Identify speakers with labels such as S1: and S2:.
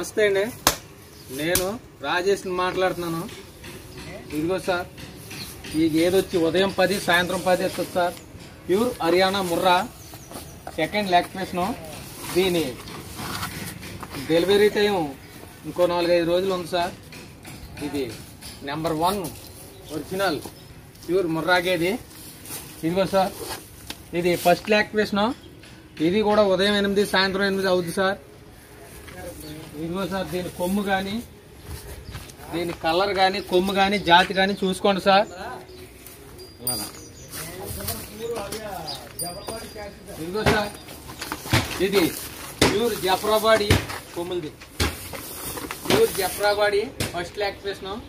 S1: నమస్తే అండి, నేను రాజేష్ మాట్లాడుతున్నాను. ఇదిగో సార్, ఈ గేదె వచ్చి ఉదయం 10 సాయంత్రం 10 వస్తుంది sir. Pure Haryana Murrah, second lactation. దీని డెలివరీ టైం ఇంకో 4-5 రోజులు ఉంది సార్. ఇది నెంబర్ 1 ఒరిజినల్ ప్యూర్ ముర్రా గేది. ఇదిగో సార్, ఇది ఫస్ట్ లాక్టేషన్. ఇది కూడా ఉదయం 8 సాయంత్రం 8 అవుద్ది సార్. ఇదిగో సార్, దీని కొమ్ము కానీ, దీని కలర్ కానీ, కొమ్ము కానీ, జాతి కానీ చూసుకోండి సార్. ఇదిగో సార్, ఇది ప్యూర్ జఫ్రాబాడీ కొమ్ములది. Pure Jafarabadi first lactation.